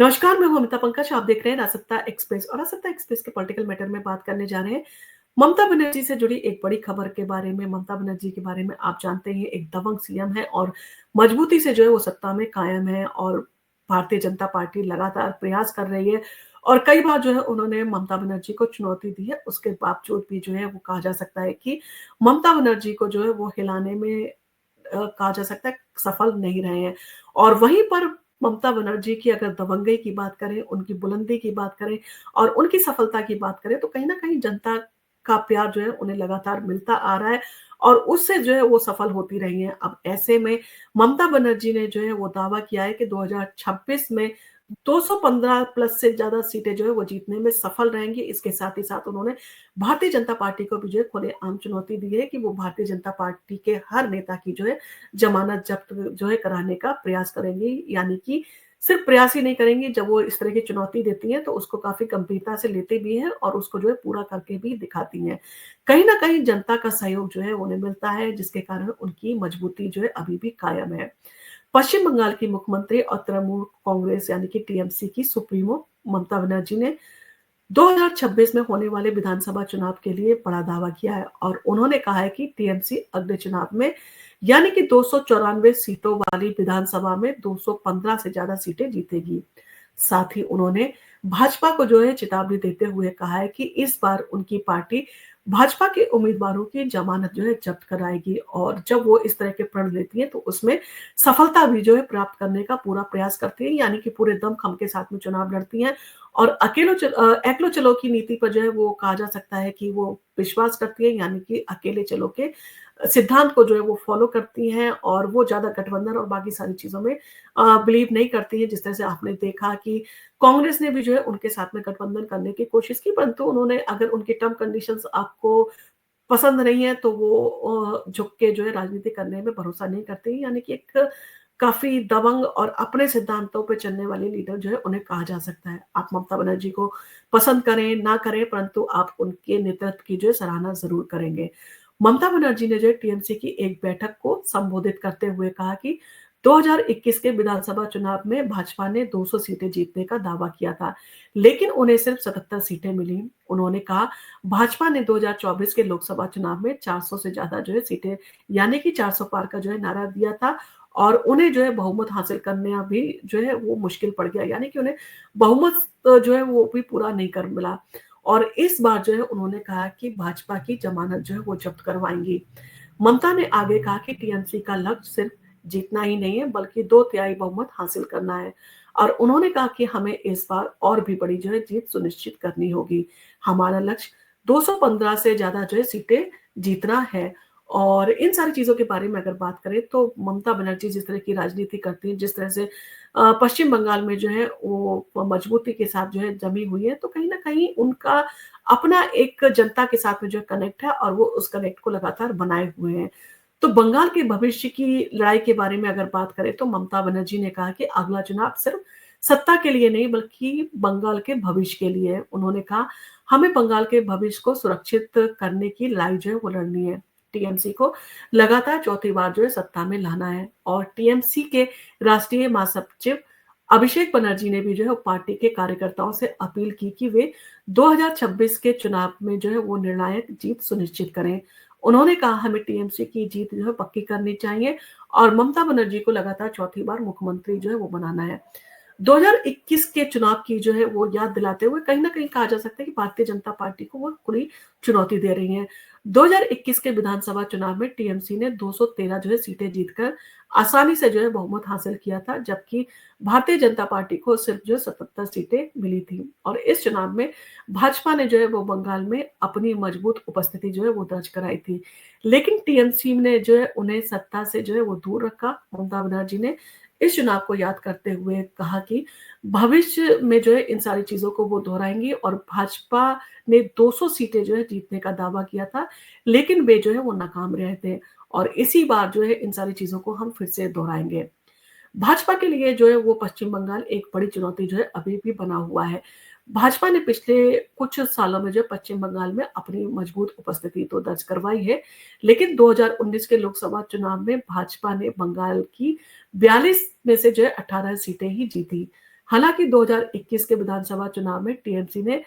नमस्कार, मैं हूँ अमिता पंकज। आप देख रहे हैं राजसत्ता एक्सप्रेस और राजसत्ता एक्सप्रेस के पॉलिटिकल मैटर में बात करने जा रहे हैं ममता बनर्जी से जुड़ी एक बड़ी खबर के बारे में। ममता बनर्जी के बारे में आप जानते हैं, एक दबंग सीएम है और मजबूती से जो है वो सत्ता में कायम है और भारतीय जनता पार्टी लगातार प्रयास कर रही है और कई बार जो है उन्होंने ममता बनर्जी को चुनौती दी है। उसके बावजूद भी जो है वो कहा जा सकता है कि ममता बनर्जी को जो है वो हिलाने में कहा जा सकता है सफल नहीं रहे हैं। और वहीं पर ममता बनर्जी की अगर दबंगई की बात करें, उनकी बुलंदी की बात करें और उनकी सफलता की बात करें, तो कहीं न कहीं जनता का प्यार जो है उन्हें लगातार मिलता आ रहा है और उससे जो है वो सफल होती रही हैं। अब ऐसे में ममता बनर्जी ने जो है वो दावा किया है कि 2026 में 215 प्लस से ज़्यादा सीटें जो है वो जीतने में सफल रहेंगी। इसके साथ ही साथ उन्होंने भारतीय जनता पार्टी को भी जो है खुलेआम चुनौती दी है कि वो भारतीय जनता पार्टी के हर नेता की जो है जमानत जब्त जो है कराने का प्रयास करेंगी। यानी कि सिर्फ प्रयास ही नहीं करेंगी, जब वो इस तरह की चुनौती देती हैं तो उसको काफ़ी गंभीरता से लेते भी हैं और उसको जो है पूरा करके भी दिखाती हैं। कहीं न कहीं जनता का सहयोग जो है उन्हें मिलता है, जिसके कारण उनकी मजबूती जो है अभी भी कायम है। पश्चिम बंगाल की मुख्यमंत्री और तृणमूल कांग्रेस यानी कि टीएमसी की सुप्रीमो ममता बनर्जी ने 2026 में होने वाले विधानसभा चुनाव के लिए बड़ा दावा किया है और उन्होंने कहा है कि टीएमसी अगले चुनाव में यानी कि 294 सीटों वाली विधानसभा में 215 से ज्यादा सीटें जीतेगी। साथ ही उन्होंने भाजपा को जो है चेतावनी देते हुए कहा है कि इस बार उनकी पार्टी भाजपा के उम्मीदवारों की जमानत जो है जब्त कराएगी और जब वो इस तरह के प्रण लेती है तो उसमें सफलता भी जो है प्राप्त करने का पूरा प्रयास करती है। यानी कि पूरे दमखम के साथ में चुनाव लड़ती हैं और एकलो चलो की नीति पर जो है वो कहा जा सकता है कि वो विश्वास करती है। यानी कि अकेले चलो के सिद्धांत को जो है वो फॉलो करती हैं और वो ज़्यादा गठबंधन और बाकी सारी चीज़ों में बिलीव नहीं करती हैं। जिस तरह से आपने देखा कि कांग्रेस ने भी जो है उनके साथ में गठबंधन करने की कोशिश की, परंतु उन्होंने अगर उनकी टर्म कंडीशंस आपको पसंद नहीं है तो वो झुक के जो है राजनीति करने में भरोसा नहीं करते। यानी कि एक काफ़ी दबंग और अपने सिद्धांतों पे चलने वाले लीडर जो है उन्हें कहा जा सकता है। आप ममता बनर्जी को पसंद करें, ना करें, परंतु आप उनके नेतृत्व की जो है सराहना ज़रूर करेंगे। ममता बनर्जी ने जो है टीएमसी की एक बैठक को संबोधित करते हुए कहा कि 2021 के विधानसभा चुनाव में भाजपा ने 200 सीटें जीतने का दावा किया था, लेकिन उन्हें सिर्फ 77 सीटें मिली। उन्होंने कहा, भाजपा ने 2024 के लोकसभा चुनाव में 400 से ज़्यादा जो है सीटें यानी कि 400 पार का जो है नारा दिया था और उन्हें जो है बहुमत हासिल करना भी जो है वो मुश्किल पड़ गया। यानी कि उन्हें बहुमत जो है वो भी पूरा नहीं कर मिला और इस बार जो है उन्होंने कहा कि भाजपा की जमानत जो है वो जब्त करवाएंगी। ममता ने आगे कहा कि टीएमसी का लक्ष्य सिर्फ जीतना ही नहीं है बल्कि 2/3 बहुमत हासिल करना है और उन्होंने कहा कि हमें इस बार और भी बड़ी जो है जीत सुनिश्चित करनी होगी। हमारा लक्ष्य 215 से ज्यादा जो है सीटें जीतना है। और इन सारी चीजों के बारे में अगर बात करें तो ममता बनर्जी जिस तरह की राजनीति करती है, जिस तरह से पश्चिम बंगाल में जो है वो मजबूती के साथ जो है जमी हुई है, तो कहीं ना कहीं उनका अपना एक जनता के साथ में जो कनेक्ट है और वो उस कनेक्ट को लगातार बनाए हुए हैं। तो बंगाल के भविष्य की लड़ाई के बारे में अगर बात करें तो ममता बनर्जी ने कहा कि अगला चुनाव सिर्फ सत्ता के लिए नहीं बल्कि बंगाल के भविष्य के लिए है। उन्होंने कहा, हमें बंगाल के भविष्य को सुरक्षित करने की लड़ाई जो है वो लड़नी है। टीएमसी को लगातार चौथी बार जो है सत्ता में लाना है और टीएमसी के राष्ट्रीय महासचिव अभिषेक बनर्जी ने भी जो है पार्टी के कार्यकर्ताओं से अपील की कि वे 2026 के चुनाव में जो है वो निर्णायक जीत सुनिश्चित करें। उन्होंने कहा, हमें टीएमसी की जीत जो है पक्की करनी चाहिए और ममता बनर्जी को लगातार चौथी बार मुख्यमंत्री जो है वो बनाना है। 2021 के चुनाव की जो है वो याद दिलाते हुए कहीं न कहीं कहा जा सकता है कि भारतीय जनता पार्टी को वो खुली चुनौती दे रही हैं। 2021 के विधानसभा चुनाव में टीएमसी ने 213 जो है सीटें जीतकर आसानी से जो है बहुमत हासिल किया था, जबकि भारतीय जनता पार्टी को सिर्फ जो 77 सीटें मिली थी और इस चुनाव में भाजपा ने जो है वो बंगाल में अपनी मजबूत उपस्थिति जो है वो दर्ज कराई थी। लेकिन टीएमसी ने जो है उन्हें सत्ता से जो है वो दूर रखा। ममता बनर्जी ने इस चुनाव को याद करते हुए कहा कि भविष्य में जो है इन सारी चीजों को वो दोहराएंगी और भाजपा ने 200 सीटें जो है जीतने का दावा किया था, लेकिन वे जो है वो नाकाम रहे थे और इसी बार जो है इन सारी चीजों को हम फिर से दोहराएंगे। भाजपा के लिए जो है वो पश्चिम बंगाल एक बड़ी चुनौती जो है अभी भी बना हुआ है। भाजपा ने पिछले कुछ सालों में जो पश्चिम बंगाल में अपनी मजबूत उपस्थिति तो दर्ज करवाई है, लेकिन 2019 के लोकसभा चुनाव में भाजपा ने बंगाल की 42 में से जो है 18 सीटें ही जीती। हालाँकि 2021 के विधानसभा चुनाव में टीएमसी ने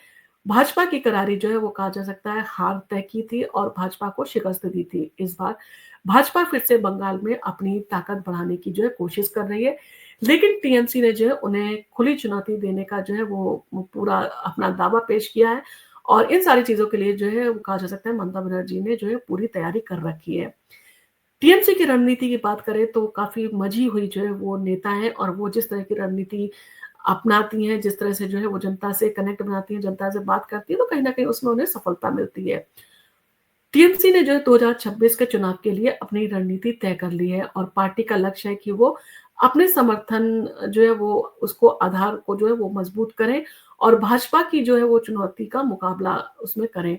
भाजपा की करारी जो है वो कहा जा सकता है हार तय की थी और भाजपा को शिकस्त दी थी। इस बार भाजपा फिर से बंगाल में अपनी ताकत बढ़ाने की जो है कोशिश कर रही है। लेकिन टीएमसी ने जो है उन्हें खुली चुनौती देने का जो है वो पूरा अपना दावा पेश किया है और इन सारी चीज़ों के लिए जो है वो कहा जा सकता है ममता बनर्जी ने जो है पूरी तैयारी कर रखी है। टीएमसी की रणनीति की बात करें तो काफ़ी मँझी हुई जो है वो नेता हैं और वो जिस तरह की रणनीति अपनाती हैं, जिस तरह से जो है वो जनता से कनेक्ट बनाती हैं, जनता से बात करती हैं, तो कहीं न कहीं उसमें उन्हें सफलता मिलती है। टीएमसी ने जो है 2026 के चुनाव के लिए अपनी रणनीति तय कर ली है और पार्टी का लक्ष्य है कि वो अपने समर्थन जो है वो उसको आधार को जो है वो मजबूत करें और भाजपा की जो है वो चुनौती का मुकाबला उसमें करें।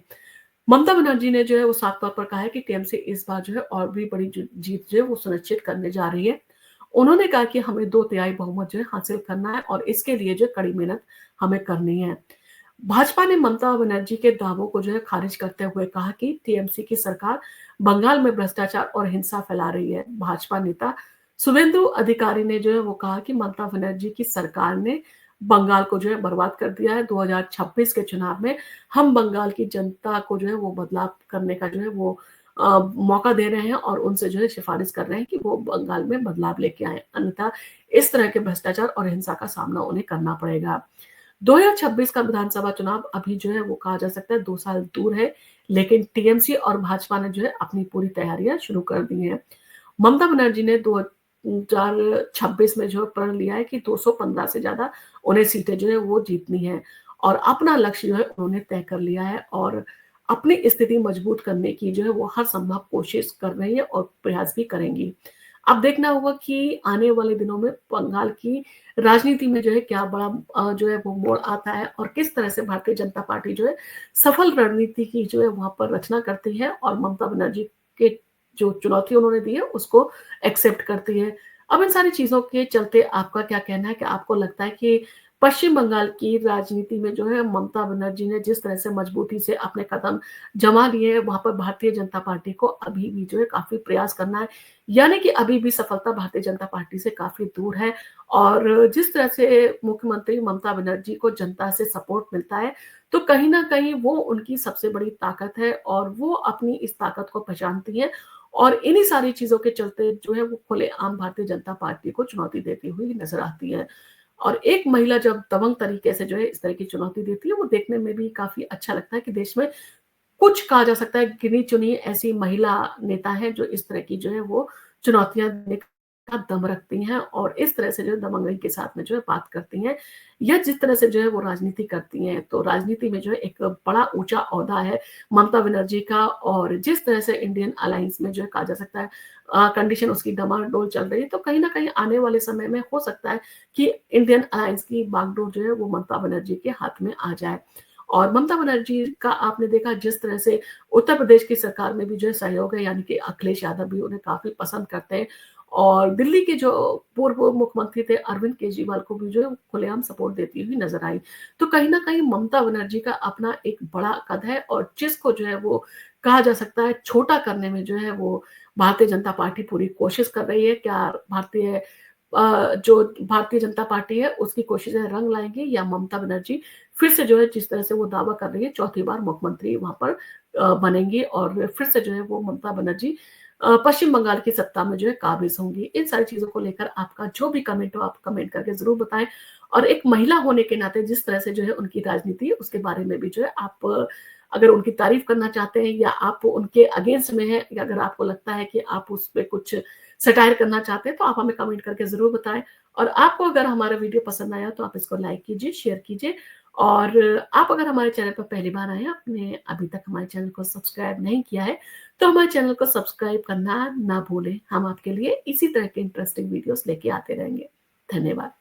ममता बनर्जी ने जो है वो साफ तौर पर कहा है कि टीएमसी इस बार जो है और भी बड़ी जीत जो है वो सुनिश्चित करने जा रही है। उन्होंने कहा कि हमें 2 तिहाई बहुमत जो है हासिल करना है और इसके लिए जो कड़ी मेहनत हमें करनी है। भाजपा ने ममता बनर्जी के दावों को जो है खारिज करते हुए कहा कि टीएमसी की सरकार बंगाल में भ्रष्टाचार और हिंसा फैला रही है। भाजपा नेता शुभेंदु अधिकारी ने जो है वो कहा कि ममता बनर्जी की सरकार ने बंगाल को जो है बर्बाद कर दिया है। 2026 के चुनाव में हम बंगाल की जनता को जो है वो बदलाव करने का जो है वो मौका दे रहे हैं और उनसे जो है सिफारिश कर रहे हैं कि वो बंगाल में बदलाव लेके आएँ। अन्यथा इस तरह के भ्रष्टाचार और हिंसा का सामना उन्हें करना पड़ेगा। 2026 का विधानसभा चुनाव अभी जो है वो कहा जा सकता है 2 साल दूर है, लेकिन टीएमसी और भाजपा ने जो है अपनी पूरी तैयारियाँ शुरू कर दी हैं। ममता बनर्जी ने 2026 में जो प्रण लिया है कि 215 से ज़्यादा उन्हें सीटें जो है वो जीतनी है और अपना लक्ष्य जो है उन्होंने तय कर लिया है और अपनी स्थिति मजबूत करने की जो है वो हर संभव कोशिश कर रही है और प्रयास भी करेंगी। अब देखना होगा कि आने वाले दिनों में बंगाल की राजनीति में जो है क्या बड़ा जो है वो मोड़ आता है और किस तरह से भारतीय जनता पार्टी जो है सफल रणनीति की जो है वहाँ पर रचना करती है और ममता बनर्जी के जो चुनौती उन्होंने दी है उसको एक्सेप्ट करती है। अब इन सारी चीज़ों के चलते आपका क्या कहना है कि आपको लगता है कि पश्चिम बंगाल की राजनीति में जो है ममता बनर्जी ने जिस तरह से मजबूती से अपने कदम जमा लिए हैं, वहाँ पर भारतीय जनता पार्टी को अभी भी जो है काफ़ी प्रयास करना है। यानी कि अभी भी सफलता भारतीय जनता पार्टी से काफ़ी दूर है और जिस तरह से मुख्यमंत्री ममता बनर्जी को जनता से सपोर्ट मिलता है, तो कहीं न कहीं वो उनकी सबसे बड़ी ताकत है और वो अपनी इस ताकत को पहचानती हैं और इन्हीं सारी चीज़ों के चलते जो है वो खुलेआम भारतीय जनता पार्टी को चुनौती देती हुई नज़र आती है। और एक महिला जब दबंग तरीके से जो है इस तरह की चुनौती देती है, वो देखने में भी काफ़ी अच्छा लगता है कि देश में कुछ कहा जा सकता है गिनी-चुनी ऐसी महिला नेता हैं जो इस तरह की जो है वो चुनौतियाँ देने का दम रखती हैं और इस तरह से जो है दबंगई के साथ में जो है बात करती हैं या जिस तरह से जो है वो राजनीति करती हैं। तो राजनीति में जो है एक बड़ा ऊँचा ओहदा है ममता बनर्जी का और जिस तरह से इंडियन अलायंस में जो है कहा जा सकता है कंडीशन उसकी डमाडोल चल रही है, तो कहीं न कहीं आने वाले समय में हो सकता है कि इंडियन अलायंस की बागडोर जो है वो ममता बनर्जी के हाथ में आ जाए। और ममता बनर्जी का आपने देखा जिस तरह से उत्तर प्रदेश की सरकार में भी जो है सहयोग है यानी कि अखिलेश यादव भी उन्हें काफ़ी पसंद करते हैं और दिल्ली के जो पूर्व मुख्यमंत्री थे अरविंद केजरीवाल को भी जो है खुलेआम सपोर्ट देती हुई नज़र आई। तो कहीं न कहीं ममता बनर्जी का अपना एक बड़ा कद है और जिसको जो है वो कहा जा सकता है छोटा करने में जो है वो भारतीय जनता पार्टी पूरी कोशिश कर रही है। क्या जो भारतीय जनता पार्टी है उसकी कोशिशें रंग लाएँगी या ममता बनर्जी फिर से जो है जिस तरह से वो दावा कर रही है चौथी बार मुख्यमंत्री वहाँ पर बनेंगी और फिर से जो है वो ममता बनर्जी पश्चिम बंगाल की सत्ता में जो है काबिज़ होंगी। इन सारी चीज़ों को लेकर आपका जो भी कमेंट हो आप कमेंट करके ज़रूर बताएँ और एक महिला होने के नाते जिस तरह से जो है उनकी राजनीति है उसके बारे में भी जो है आप अगर उनकी तारीफ़ करना चाहते हैं या आप उनके अगेंस्ट में हैं या अगर आपको लगता है कि आप उस पे कुछ सटायर करना चाहते हैं तो आप हमें कमेंट करके ज़रूर बताएँ। और आपको अगर हमारा वीडियो पसंद आया तो आप इसको लाइक कीजिए, शेयर कीजिए और आप अगर हमारे चैनल पर पहली बार आए हैं, आपने अभी तक हमारे चैनल को सब्सक्राइब नहीं किया है, तो हमारे चैनल को सब्सक्राइब करना ना भूलें। हम आपके लिए इसी तरह के इंटरेस्टिंग वीडियोज़ लेके आते रहेंगे। धन्यवाद।